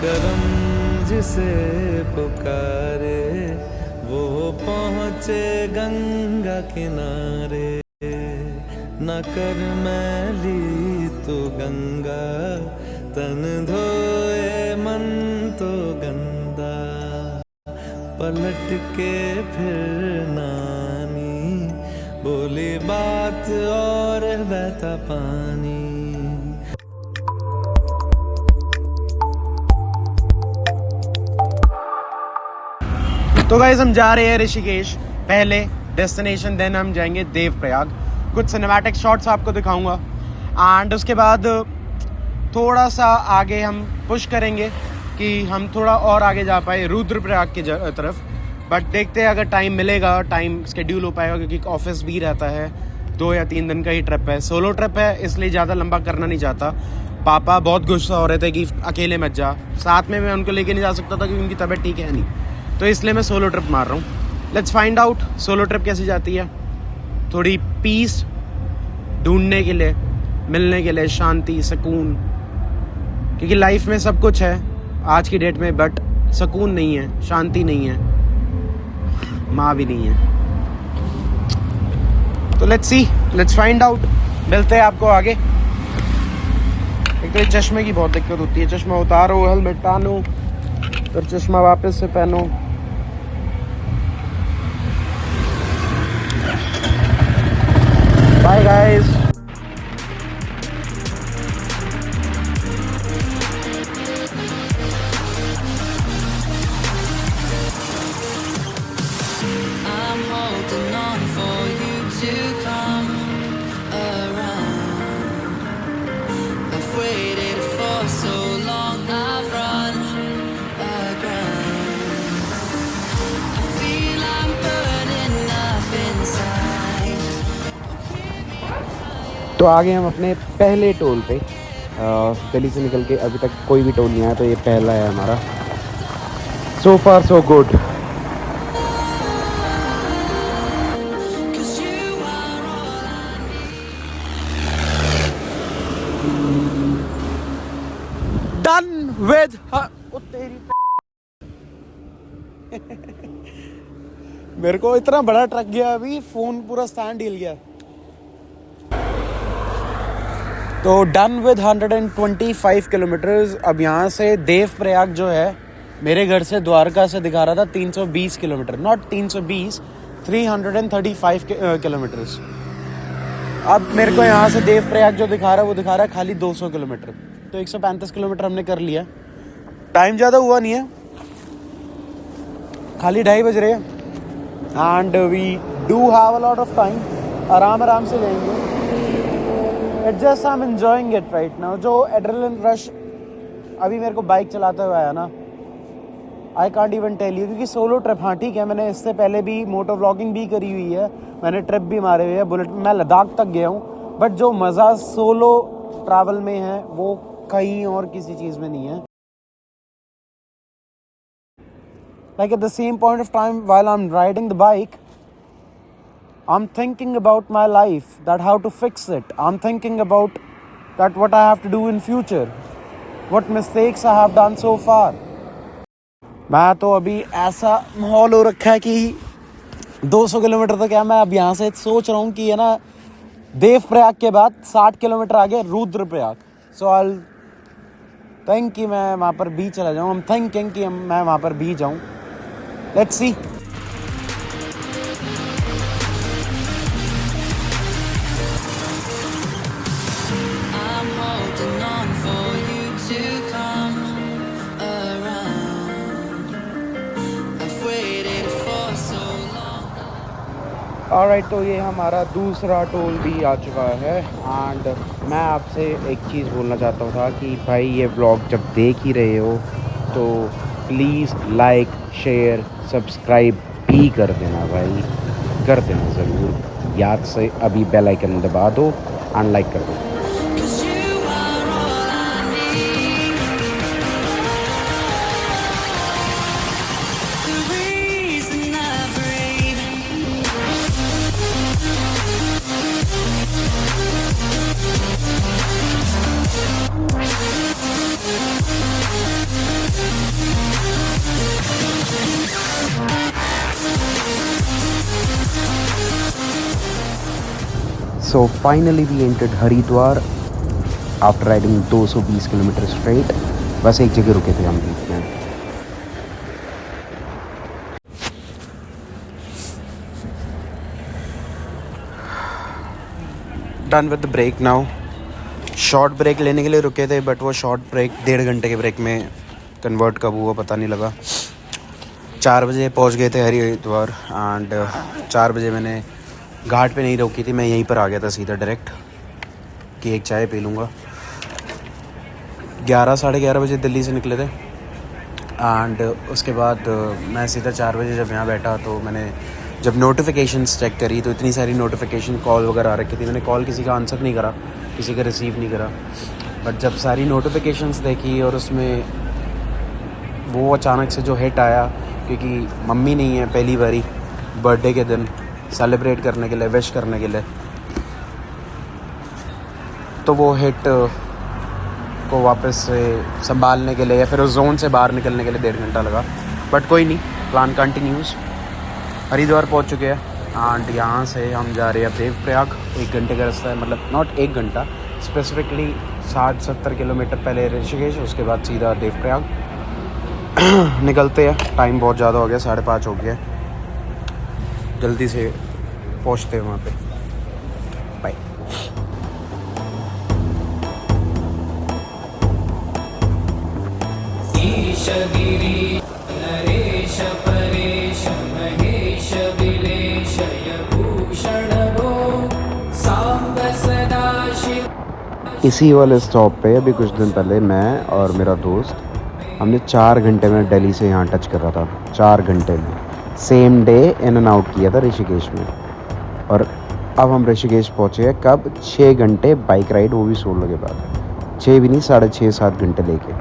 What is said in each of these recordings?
करम जिसे पुकारे वो पहुँचे गंगा किनारे। न कर मैली तो गंगा तन धोए मन तो गंदा। पलट के फिर नानी बोली बात और बहता पानी। तो गाइस हम जा रहे हैं ऋषिकेश, पहले डेस्टिनेशन, देन हम जाएंगे देवप्रयाग। कुछ सिनेमैटिक शॉट्स आपको दिखाऊंगा एंड उसके बाद थोड़ा सा आगे हम पुश करेंगे कि हम थोड़ा और आगे जा पाए रुद्रप्रयाग की तरफ। बट देखते हैं अगर टाइम मिलेगा, टाइम शेड्यूल हो पाएगा, क्योंकि ऑफिस भी रहता है। 2 या 3 दिन का ही ट्रिप है, सोलो ट्रिप है, इसलिए ज़्यादा लंबा करना नहीं चाहता। पापा बहुत गुस्सा हो रहे थे कि अकेले मत जा, साथ में मैं उनको लेके नहीं जा सकता था क्योंकि उनकी तबीयत ठीक है नहीं, तो इसलिए मैं सोलो ट्रिप मार रहा हूँ। Let's find out solo trip कैसी जाती है। थोड़ी पीस ढूंढने के लिए, मिलने के लिए, शांति, सुकून, क्योंकि लाइफ में सब कुछ है आज की डेट में, बट सुकून नहीं है, शांति नहीं है, माँ भी नहीं है। तो लेट्स फाइंड आउट, मिलते हैं आपको आगे। एक तो ये चश्मे की बहुत दिक्कत होती है, चश्मा उतारो, हेलमेट पहनो, फिर चश्मा वापस से पहनो। Bye guys. I'm holding on for you to come around. I've waited for so long, I've run aground. I feel I'm burning up inside. तो आ गए हम अपने पहले टोल पे। दिल्ली से निकल के अभी तक कोई भी टोल नहीं आया, तो ये पहला है हमारा। सो फार सो गुड। डन विद मेरे को इतना बड़ा ट्रक गया, अभी फोन पूरा स्टैंड हिल गया। तो डन विद 125 किलोमीटर्स। अब यहाँ से देवप्रयाग जो है, मेरे घर से द्वारका से दिखा रहा था 320 किलोमीटर, नॉट 320, 335 किलोमीटर्स। अब मेरे को यहाँ से देवप्रयाग जो दिखा रहा है वो दिखा रहा है खाली 200 किलोमीटर। तो 135 किलोमीटर हमने कर लिया। टाइम ज़्यादा हुआ नहीं है, खाली 2:30 बज रहे हैं and we do have a lot of time. आराम से जाएंगे। It's just I'm enjoying it right now. जो एड्रेनलिन रश अभी मेरे को बाइक चलाते हुए आया ना, I can't even tell you, क्योंकि सोलो ट्रिप, हाँ ठीक है, मैंने इससे पहले भी मोटो व्लॉगिंग भी करी हुई है, मैंने ट्रिप भी मारे हुए हैं, बुलेट में मैं लद्दाख तक गया हूँ, बट जो मज़ा सोलो ट्रैवल में है वो कहीं और किसी चीज़ में नहीं है। Like at the same point of time while I'm riding the bike, I'm thinking about my life, that how to fix it. I'm thinking about that what I have to do in future, what mistakes I have done so far. मैं तो अभी ऐसा माहौल हो रखा है कि 200 kilometre तो क्या, मैं अब यहाँ से सोच रहा हूँ कि है ना, देवप्रयाग के बाद 60 किलोमीटर आगे रुद्रप्रयाग। सो आई थिंक कि मैं वहाँ पर भी चला जाऊँ। I'm thinking कि मैं वहाँ पर भी जाऊँ। Let's see. ऑलराइट, तो ये हमारा दूसरा टोल भी आ चुका है एंड मैं आपसे एक चीज़ बोलना चाहता था कि भाई ये व्लॉग जब देख ही रहे हो तो प्लीज़ लाइक, शेयर, सब्सक्राइब भी कर देना भाई, कर देना ज़रूर। याद से अभी बेल आइकन दबा दो एंड लाइक कर दो। So finally we entered Haridwar after riding 220 kilometre straight. बस एक जगह रुके थे हम बीच में. Done with the break now. Short break लेने के लिए रुके थे बट वो शॉर्ट ब्रेक 1.5 घंटे के ब्रेक में कन्वर्ट कब हुआ पता नहीं लगा. 4 बजे पहुंच गए थे हरिद्वार एंड 4 बजे मैंने घाट पे नहीं रोकी थी. मैं यहीं पर आ गया था सीधा डायरेक्ट कि एक चाय पी लूँगा. 11-11:30 बजे दिल्ली से निकले थे एंड उसके बाद मैं सीधा 4 बजे जब यहाँ बैठा तो मैंने जब नोटिफिकेशंस चेक करी तो इतनी सारी नोटिफिकेशन कॉल वगैरह आ रखी थी. मैंने कॉल किसी का आंसर नहीं करा, किसी का रिसीव नहीं करा. बट जब सारी नोटिफिकेशंस देखी और उसमें वो अचानक से जो हिट आया क्योंकि मम्मी नहीं है पहली बारी बर्थडे के दिन सेलिब्रेट करने के लिए, विश करने के लिए, तो वो हिट को वापस से संभालने के लिए या फिर उस जोन से बाहर निकलने के लिए 1.5 घंटा लगा. बट कोई नहीं, प्लान कंटिन्यूज़. हरिद्वार पहुंच चुके हैं एंड यहाँ से हम जा रहे हैं अब देवप्रयाग. 1 घंटे का रास्ता है, मतलब नॉट 1 घंटा, स्पेसिफिकली 60-70 किलोमीटर पहले ऋषिकेश, उसके बाद सीधा देवप्रयाग निकलते हैं. टाइम बहुत ज़्यादा हो गया, 5:30 हो गया. जल्दी से पहुँचते हैं वहाँ पे. बाय. ईश गिरीश नरेश परेश महेश विलेशय भूषण भो सांब सदाशिव. इसी वाले स्टॉप पे अभी कुछ दिन पहले मैं और मेरा दोस्त हमने 4 घंटे में दिल्ली से यहाँ टच कर रहा था. 4 घंटे में same day in and out किया था ऋषिकेश में. और अब हम ऋषिकेश पहुँचे हैं कब? 6 घंटे बाइक राइड, वो भी सोलो के बाद. 6 भी नहीं, 6.5-7 घंटे लेके,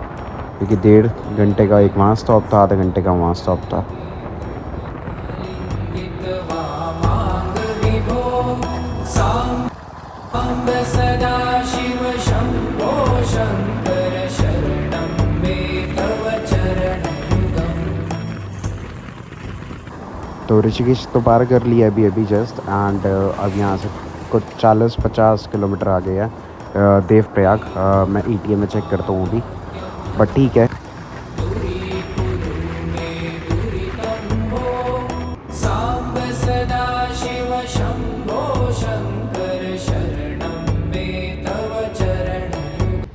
क्योंकि 1.5 घंटे का एक वहाँ स्टॉप था, आधा घंटे का वहाँ स्टॉप था. सदाशिव शंभो शंकर शरणं मे तव चरणयुगम्. तो ऋषिकेश तो पार कर लिया अभी जस्ट एंड अब यहाँ से कुछ 40-50 किलोमीटर आ गया देवप्रयाग. मैं ETA में चेक करता हूँ अभी, बट ठीक है. सांब सदाशिव शंभो शंकर शरणं मे तव चरणयुगम्.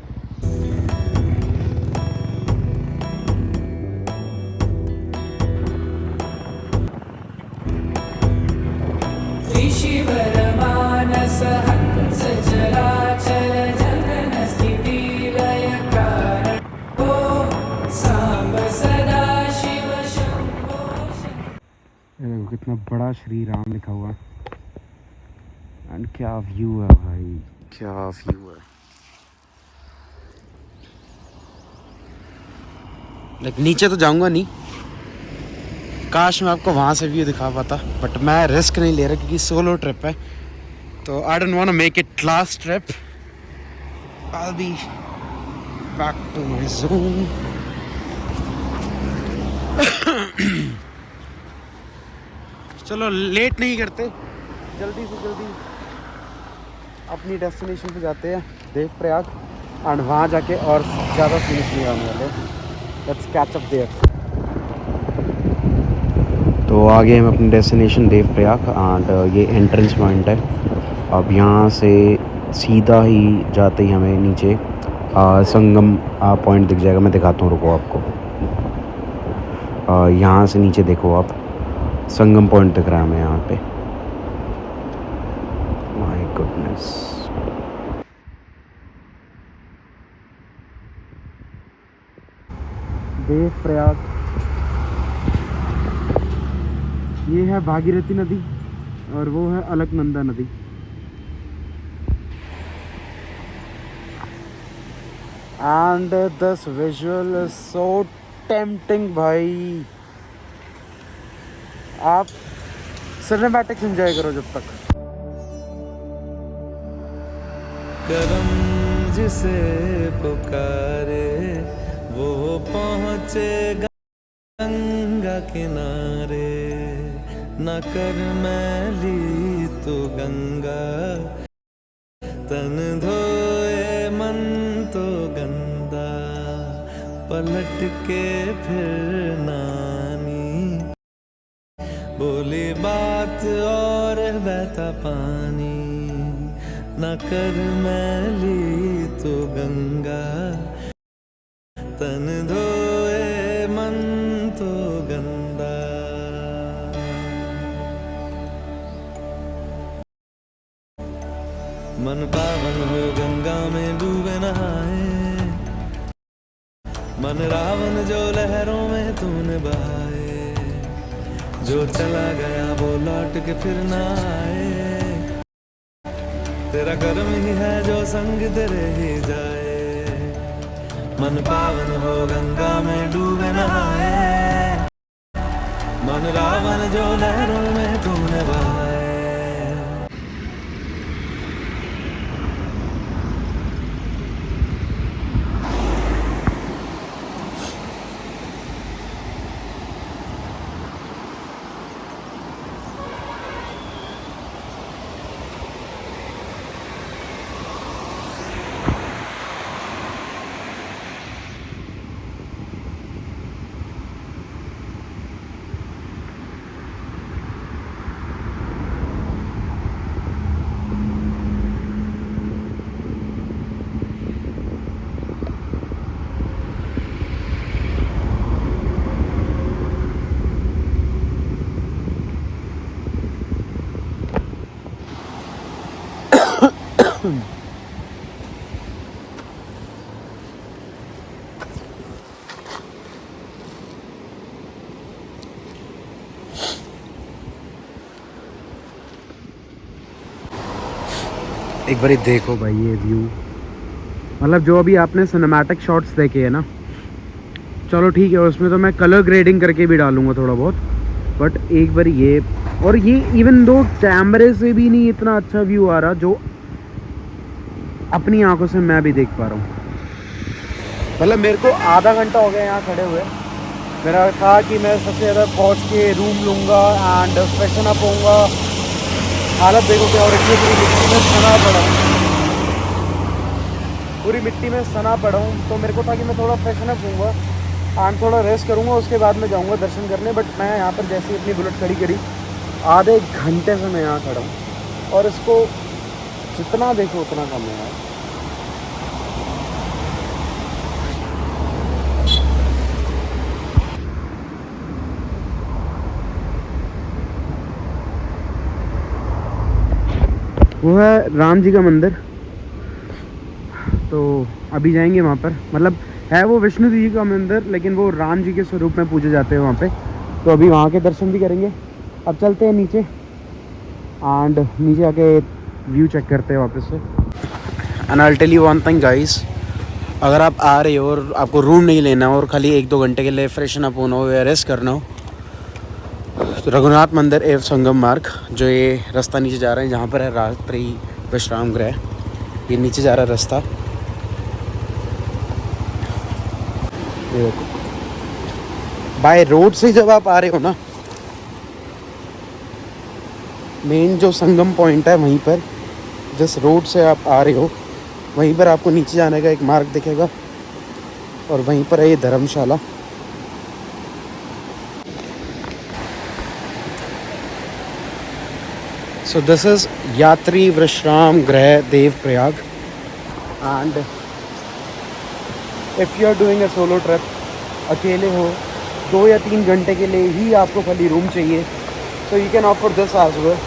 ऋषिवर मानस हंस चराचर जनन स्थिति लय कारण सांब सदाशिव शंभो. कितना बड़ा श्री राम लिखा हुआ एंड क्या व्यू है भाई, क्या व्यू है. लाइक नीचे तो जाऊंगा नहीं, काश मैं आपको वहाँ से व्यू दिखा पाता, बट मैं रिस्क नहीं ले रहा क्योंकि सोलो ट्रिप है. तो I don't want to make it last trip. I will be back to my zone. चलो लेट नहीं करते, जल्दी से जल्दी अपनी डेस्टिनेशन पे जाते हैं देवप्रयाग एंड वहाँ जाके और ज़्यादा फिनिश नहीं आने वाले. Let's catch up there. तो आगे हम अपनी डेस्टिनेशन देवप्रयाग एंड ये एंट्रेंस पॉइंट है. अब यहाँ से सीधा ही जाते ही हमें नीचे संगम पॉइंट दिख जाएगा. मैं दिखाता हूँ, रुको आपको. यहाँ से नीचे देखो आप, संगम पॉइंट दिख रहा है हमें यहाँ पे. My goodness. देवप्रयाग, ये है भागीरथी नदी और वो है अलकनंदा नदी. And this visual is so tempting भाई. आप सिनेमैटिक्स एंजॉय करो जब तक. करम जिसे पुकारे वो पहुँचे गंगा किनारे. न कर मैली तू गंगा तन धोए मन तो गंदा, पलट के फिर नानी, बोली बात और बहता पानी, न कर मैली तो गंगा, तन धोए मन तो गंदा। मन पावन हो गंगा में डूबे नहाए, मन रावण जो लहरों में तूने बहाए, जो चला गया वो लौट के फिर ना आए, तेरा कर्म ही है जो संग तेरे ही जाए। मन पावन हो गंगा में डूबे नहाए, मन रावण जो लहरों में तूने बहाए। एक बारी देखो भाई ये व्यू, मतलब जो अभी आपने सिनेमैटिक शॉट्स देखे हैं ना, चलो ठीक है उसमें तो मैं कलर ग्रेडिंग करके भी डालूंगा थोड़ा बहुत, बट एक बार ये, और ये इवन दो कैमरे से भी नहीं इतना अच्छा व्यू आ रहा जो अपनी आंखों से मैं भी देख पा रहा हूँ। मतलब मेरे को आधा घंटा हो गया यहाँ खड़े हुए, मेरा था कि मैं सबसे ज़्यादा पहुँच के रूम लूँगा एंड फ्रेशन अप होऊंगा। हालत देखो क्या, और इतनी पूरी मिट्टी में सना पड़ा हूँ, पूरी मिट्टी में सना पड़ा हूँ, तो मेरे को था कि मैं थोड़ा फ्रेशन अप होऊंगा एंड थोड़ा रेस्ट करूँगा, उसके बाद मैं जाऊँगा दर्शन करने। बट मैं यहाँ पर जैसे ही अपनी बुलेट खड़ी करी, आधे घंटे से मैं यहाँ खड़ा हूँ, और इसको जितना देखो उतना कम है यार। वो है राम जी का मंदिर, तो अभी जाएंगे वहाँ पर। मतलब है वो विष्णु जी का मंदिर, लेकिन वो राम जी के स्वरूप में पूजे जाते हैं वहाँ पे, तो अभी वहाँ के दर्शन भी करेंगे। अब चलते हैं नीचे एंड नीचे आके व्यू चेक करते हैं वापस से। And I will tell you one thing guys, अगर आप आ रहे हो और आपको रूम नहीं लेना हो और खाली 1-2 घंटे के लिए फ्रेशन अप होना हो या रेस्ट करना हो, तो रघुनाथ मंदिर एवं संगम मार्ग, जो ये रास्ता नीचे जा रहा है जहाँ पर है रात्रि विश्राम गृह, ये नीचे जा रहा है रास्ता, ये देखो। बाय रोड से जब आप आ रहे हो ना, मेन जो संगम पॉइंट है वहीं पर, जिस रोड से आप आ रहे हो वहीं पर आपको नीचे जाने का एक मार्ग दिखेगा, और वहीं पर है ये धर्मशाला। So this is यात्री विश्राम गृह Devprayag, and if you are doing a solo trip, अकेले हो 2 या 3 घंटे के लिए ही आपको खाली रूम चाहिए, so you can offer this as well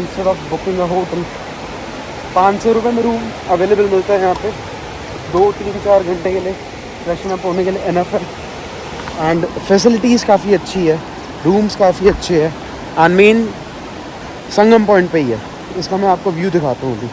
instead of booking a hotel। 500 रुपये में रूम अवेलेबल मिलता है यहाँ पे, 2-3-4 घंटे के लिए फ्रेशन अप होने के लिए इनफ है, एंड फैसिलिटीज़ काफ़ी अच्छी है, रूम्स काफ़ी अच्छे हैं, एंड मेन संगम पॉइंट पे ही है। इसका मैं आपको व्यू दिखाता हूँ अभी।